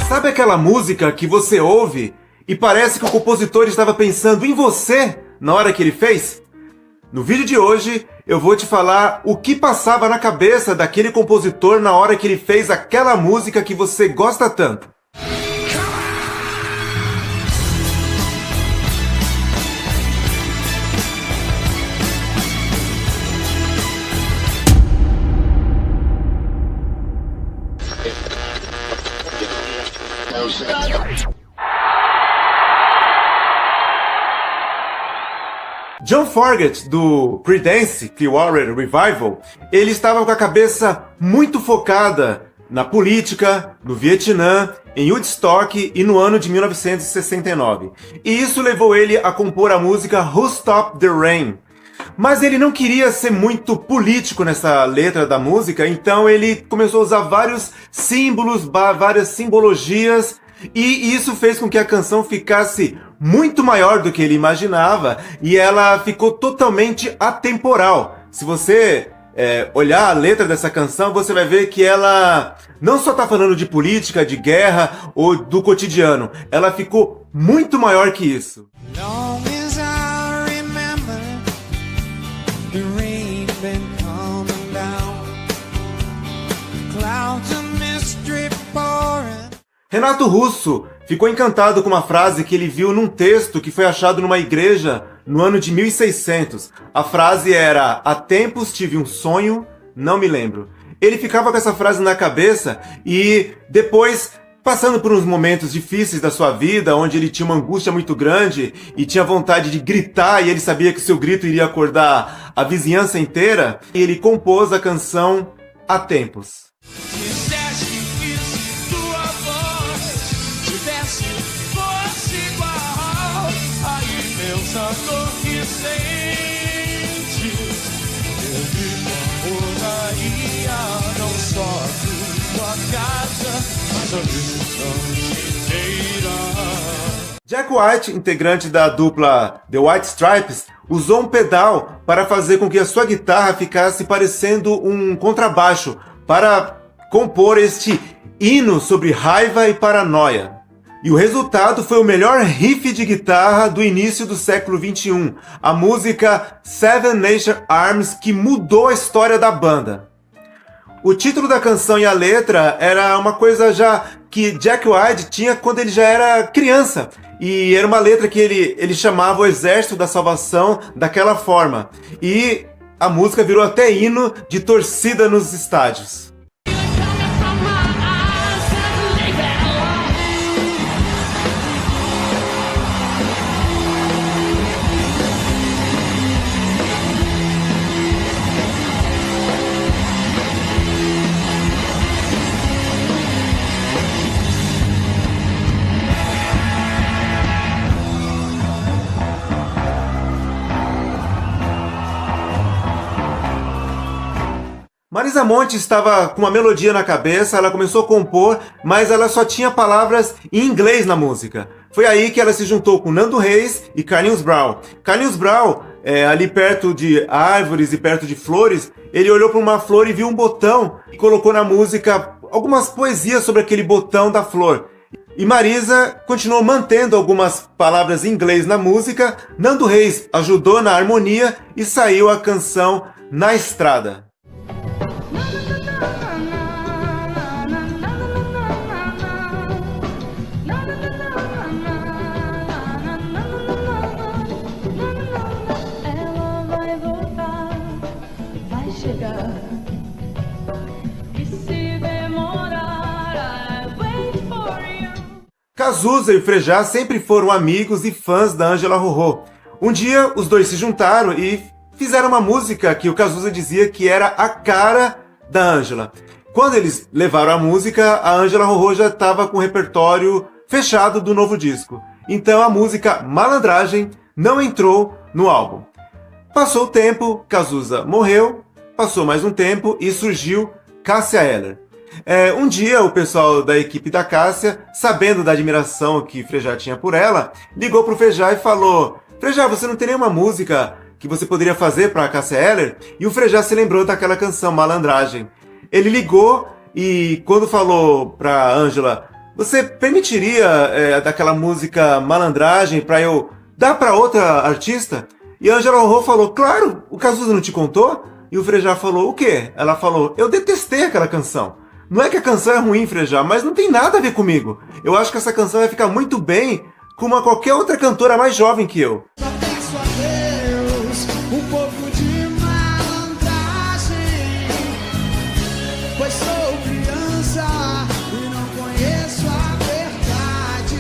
Sabe aquela música que você ouve e parece que o compositor estava pensando em você na hora que ele fez? No vídeo de hoje, eu vou te falar o que passava na cabeça daquele compositor na hora que ele fez aquela música que você gosta tanto. John Fogerty, do Creedence Clearwater Revival, ele estava com a cabeça muito focada na política, no Vietnã, em Woodstock e no ano de 1969. E isso levou ele a compor a música Who Stopped the Rain. Mas ele não queria ser muito político nessa letra da música, então ele começou a usar vários símbolos, várias simbologias, e isso fez com que a canção ficasse muito maior do que ele imaginava, e ela ficou totalmente atemporal. Se você olhar a letra dessa canção, você vai ver que ela não só está falando de política, de guerra ou do cotidiano, ela ficou muito maior que isso. Renato Russo ficou encantado com uma frase que ele viu num texto que foi achado numa igreja no ano de 1600. A frase era: "Há tempos tive um sonho, não me lembro." Ele ficava com essa frase na cabeça e depois, passando por uns momentos difíceis da sua vida, onde ele tinha uma angústia muito grande e tinha vontade de gritar e ele sabia que o seu grito iria acordar a vizinhança inteira, ele compôs a canção Há Tempos. Jack White, integrante da dupla The White Stripes, usou um pedal para fazer com que a sua guitarra ficasse parecendo um contrabaixo, para compor este hino sobre raiva e paranoia. E o resultado foi o melhor riff de guitarra do início do século XXI, a música Seven Nation Arms, que mudou a história da banda. O título da canção e a letra era uma coisa já que Jack White tinha quando ele já era criança. E era uma letra que ele chamava o Exército da Salvação daquela forma. E a música virou até hino de torcida nos estádios. Marisa Monte estava com uma melodia na cabeça, ela começou a compor, mas ela só tinha palavras em inglês na música. Foi aí que ela se juntou com Nando Reis e Carlinhos Brown. Carlinhos Brown, ali perto de árvores e perto de flores, ele olhou para uma flor e viu um botão e colocou na música algumas poesias sobre aquele botão da flor. E Marisa continuou mantendo algumas palavras em inglês na música, Nando Reis ajudou na harmonia e saiu a canção Na Estrada. Cazuza e o Frejá sempre foram amigos e fãs da Ângela Rorô. Um dia, os dois se juntaram e fizeram uma música que o Cazuza dizia que era a cara da Ângela. Quando eles levaram a música, a Ângela Rorô já estava com o repertório fechado do novo disco. Então a música Malandragem não entrou no álbum. Passou o tempo, Cazuza morreu, passou mais um tempo e surgiu Cássia Eller. Um dia o pessoal da equipe da Cássia, sabendo da admiração que Frejá tinha por ela, ligou pro Frejá e falou: Frejá, você não tem nenhuma música que você poderia fazer para a Cássia Eller? E o Frejá se lembrou daquela canção Malandragem. Ele ligou e quando falou pra Ângela: você permitiria daquela música Malandragem pra eu dar pra outra artista? E a Angela Rorô falou, claro, o Cazuza não te contou? E o Frejá falou, o quê? Ela falou, eu detestei aquela canção. Não é que a canção é ruim, Frejá, mas não tem nada a ver comigo. Eu acho que essa canção vai ficar muito bem com qualquer outra cantora mais jovem que eu. Só peço a Deus um pouco de malandragem, pois sou criança e não conheço a verdade.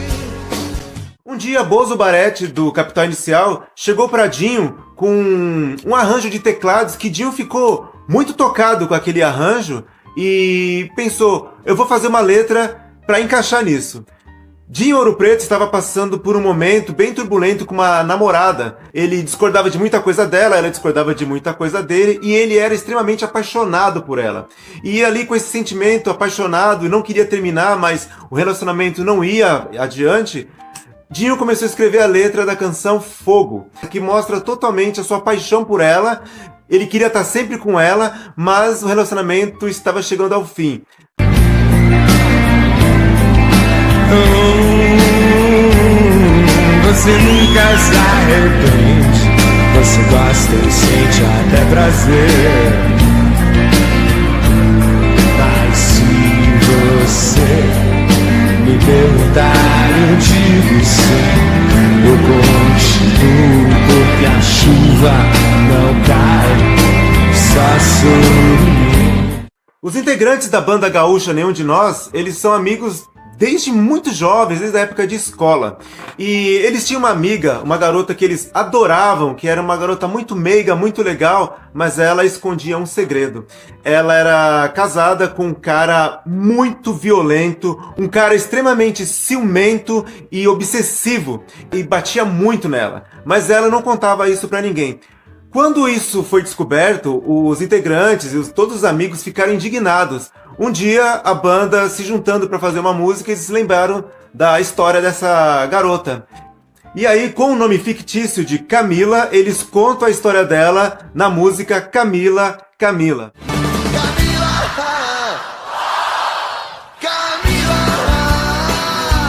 Um dia, Bozo Barete, do Capital Inicial, chegou pra Dinho com um arranjo de teclados que Dinho ficou muito tocado com aquele arranjo e pensou, eu vou fazer uma letra pra encaixar nisso. Dinho Ouro Preto estava passando por um momento bem turbulento com uma namorada. Ele discordava de muita coisa dela, ela discordava de muita coisa dele, e ele era extremamente apaixonado por ela. E ali com esse sentimento apaixonado, e não queria terminar, mas o relacionamento não ia adiante, Dinho começou a escrever a letra da canção Fogo, que mostra totalmente a sua paixão por ela. Ele queria estar sempre com ela, mas o relacionamento estava chegando ao fim. Você nunca se arrepende, você gosta e sente até prazer. Mas se você me perguntar, eu digo sim. Eu continuo porque a chuva não cai, só sorri. Os integrantes da banda gaúcha Nenhum de Nós, eles são amigos desde muito jovens, desde a época de escola. E eles tinham uma amiga, uma garota que eles adoravam, que era uma garota muito meiga, muito legal, mas ela escondia um segredo. Ela era casada com um cara muito violento, um cara extremamente ciumento e obsessivo, e batia muito nela. Mas ela não contava isso pra ninguém. Quando isso foi descoberto, os integrantes e todos os amigos ficaram indignados. Um dia, a banda se juntando para fazer uma música, eles se lembraram da história dessa garota. E aí, com o nome fictício de Camila, eles contam a história dela na música Camila, Camila.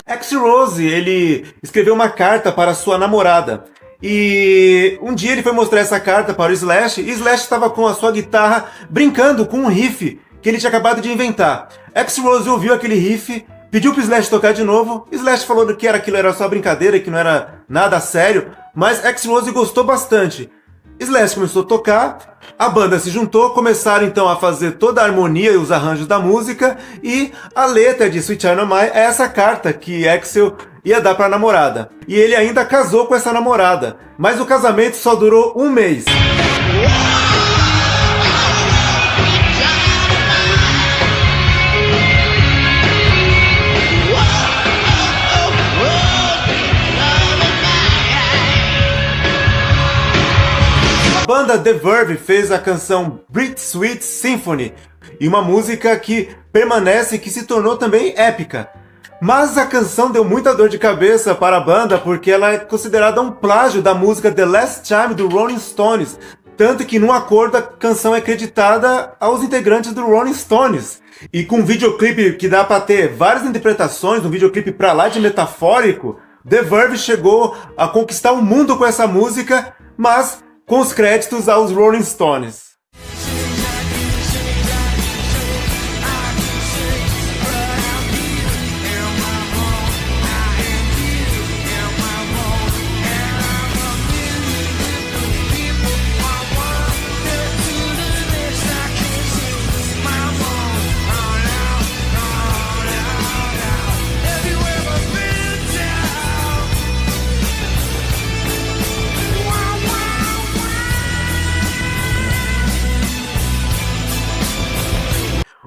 X-Rose, ele escreveu uma carta para sua namorada. E um dia ele foi mostrar essa carta para o Slash, e Slash estava com a sua guitarra brincando com um riff que ele tinha acabado de inventar. X-Rose ouviu aquele riff, pediu pro Slash tocar de novo. Slash falou que aquilo era só brincadeira, que não era nada sério, mas X-Rose gostou bastante. Slash começou a tocar, a banda se juntou, começaram então a fazer toda a harmonia e os arranjos da música, e a letra de Sweet Child O' Mine é essa carta que Axl ia dar para a namorada. E ele ainda casou com essa namorada, mas o casamento só durou um mês. A banda The Verve fez a canção Bittersweet Symphony, e uma música que permanece e que se tornou também épica. Mas a canção deu muita dor de cabeça para a banda porque ela é considerada um plágio da música The Last Time do Rolling Stones, tanto que no acordo a canção é creditada aos integrantes do Rolling Stones. E com um videoclipe que dá para ter várias interpretações, um videoclipe pra lá de metafórico, The Verve chegou a conquistar o mundo com essa música, mas com os créditos aos Rolling Stones.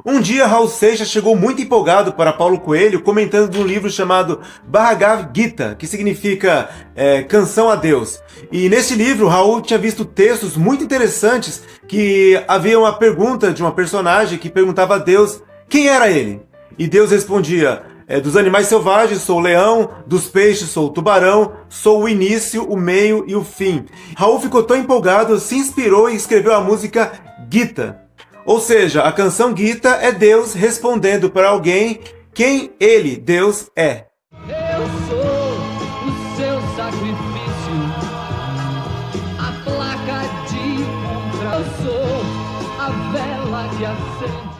Um dia, Raul Seixas chegou muito empolgado para Paulo Coelho, comentando de um livro chamado Bhagavad Gita, que significa Canção a Deus. E nesse livro, Raul tinha visto textos muito interessantes que havia uma pergunta de uma personagem que perguntava a Deus quem era ele. E Deus respondia, dos animais selvagens sou o leão, dos peixes sou o tubarão, sou o início, o meio e o fim. Raul ficou tão empolgado, se inspirou e escreveu a música Gita. Ou seja, a canção Gita é Deus respondendo para alguém quem ele, Deus, é. Eu sou o seu sacrifício, a placa de contra. Eu sou a vela que acende.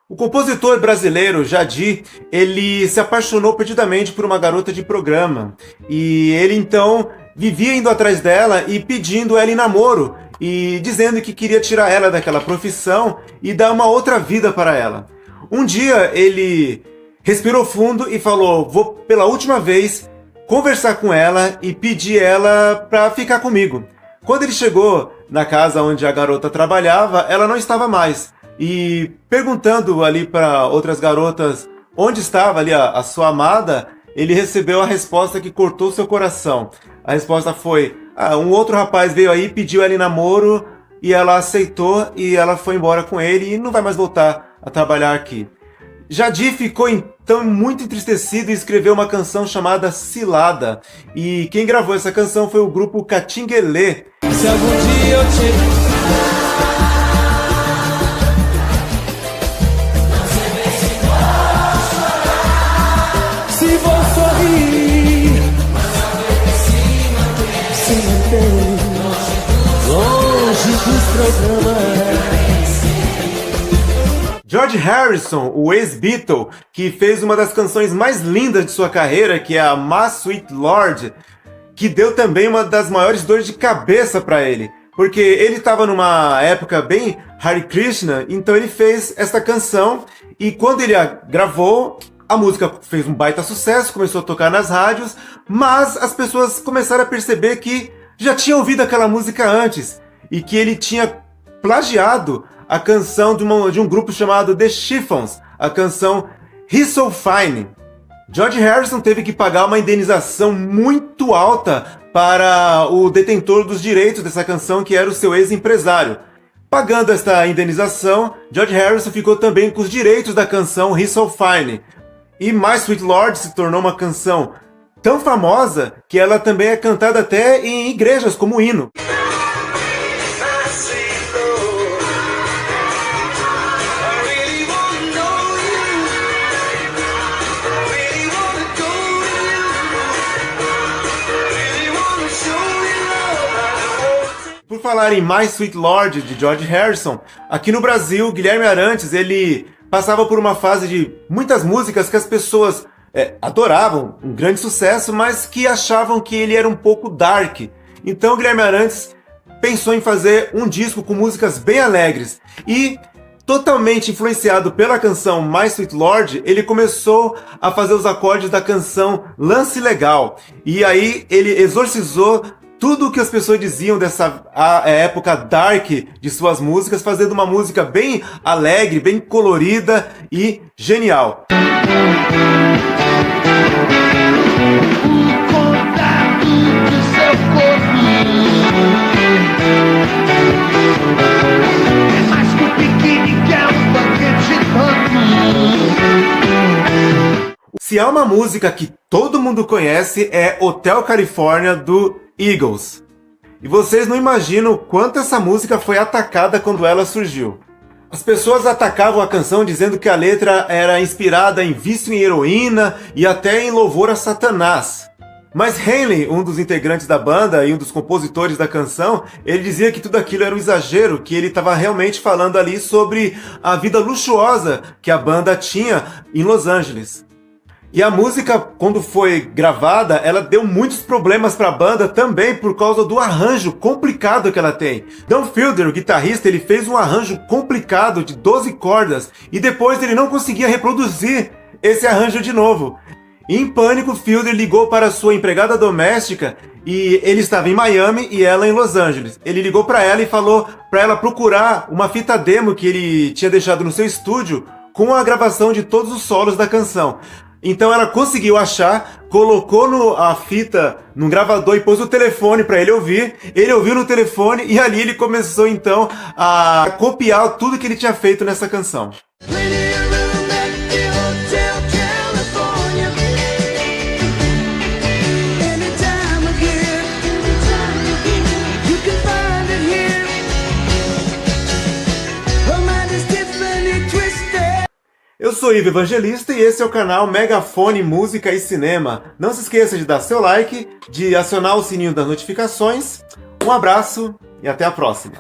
O compositor brasileiro Jady, ele se apaixonou perdidamente por uma garota de programa. E ele então vivia indo atrás dela e pedindo ela em namoro e dizendo que queria tirar ela daquela profissão e dar uma outra vida para ela. Um dia ele respirou fundo e falou: vou pela última vez conversar com ela e pedir ela para ficar comigo. Quando ele chegou na casa onde a garota trabalhava, ela não estava mais. E perguntando ali para outras garotas onde estava ali a sua amada, ele recebeu a resposta que cortou seu coração. A resposta foi: um outro rapaz veio aí, pediu ela em namoro e ela aceitou e ela foi embora com ele e não vai mais voltar a trabalhar aqui. Jady ficou então muito entristecido e escreveu uma canção chamada Cilada. E quem gravou essa canção foi o grupo Catinguelê. Se algum dia eu te... Se vou sorrir, se manter longe dos programas. George Harrison, o ex-Beatle, que fez uma das canções mais lindas de sua carreira, que é a My Sweet Lord, que deu também uma das maiores dores de cabeça para ele, porque ele estava numa época bem Hare Krishna, então ele fez essa canção e quando ele a gravou, a música fez um baita sucesso, começou a tocar nas rádios, mas as pessoas começaram a perceber que já tinham ouvido aquela música antes e que ele tinha plagiado a canção de um grupo chamado The Chiffons, a canção He's So Fine. George Harrison teve que pagar uma indenização muito alta para o detentor dos direitos dessa canção, que era o seu ex-empresário. Pagando esta indenização, George Harrison ficou também com os direitos da canção He's So Fine. E My Sweet Lord se tornou uma canção tão famosa que ela também é cantada até em igrejas como hino. Por falar em My Sweet Lord, de George Harrison, aqui no Brasil, Guilherme Arantes, ele passava por uma fase de muitas músicas que as pessoas adoravam, um grande sucesso, mas que achavam que ele era um pouco dark. Então Guilherme Arantes pensou em fazer um disco com músicas bem alegres. E, totalmente influenciado pela canção My Sweet Lord, ele começou a fazer os acordes da canção Lance Legal. E aí ele exorcizou tudo o que as pessoas diziam dessa época dark de suas músicas, fazendo uma música bem alegre, bem colorida e genial. O contato do seu corpo é mais que um biquíni, que é um banquete tanto. Se há uma música que todo mundo conhece, é Hotel California, do Eagles. E vocês não imaginam o quanto essa música foi atacada quando ela surgiu. As pessoas atacavam a canção dizendo que a letra era inspirada em vício em heroína e até em louvor a Satanás. Mas Hanley, um dos integrantes da banda e um dos compositores da canção, ele dizia que tudo aquilo era um exagero, que ele estava realmente falando ali sobre a vida luxuosa que a banda tinha em Los Angeles. E a música, quando foi gravada, ela deu muitos problemas para a banda também por causa do arranjo complicado que ela tem. Don Fielder, o guitarrista, ele fez um arranjo complicado de 12 cordas e depois ele não conseguia reproduzir esse arranjo de novo. E em pânico, Fielder ligou para sua empregada doméstica e ele estava em Miami e ela em Los Angeles. Ele ligou para ela e falou para ela procurar uma fita demo que ele tinha deixado no seu estúdio com a gravação de todos os solos da canção. Então ela conseguiu achar, colocou a fita num gravador e pôs o telefone para ele ouvir. Ele ouviu no telefone e ali ele começou então a copiar tudo que ele tinha feito nessa canção. Eu sou sou Ivo Evangelista e esse é o canal Megafone Música e Cinema. Não se esqueça de dar seu like, de acionar o sininho das notificações. Um abraço e até a próxima.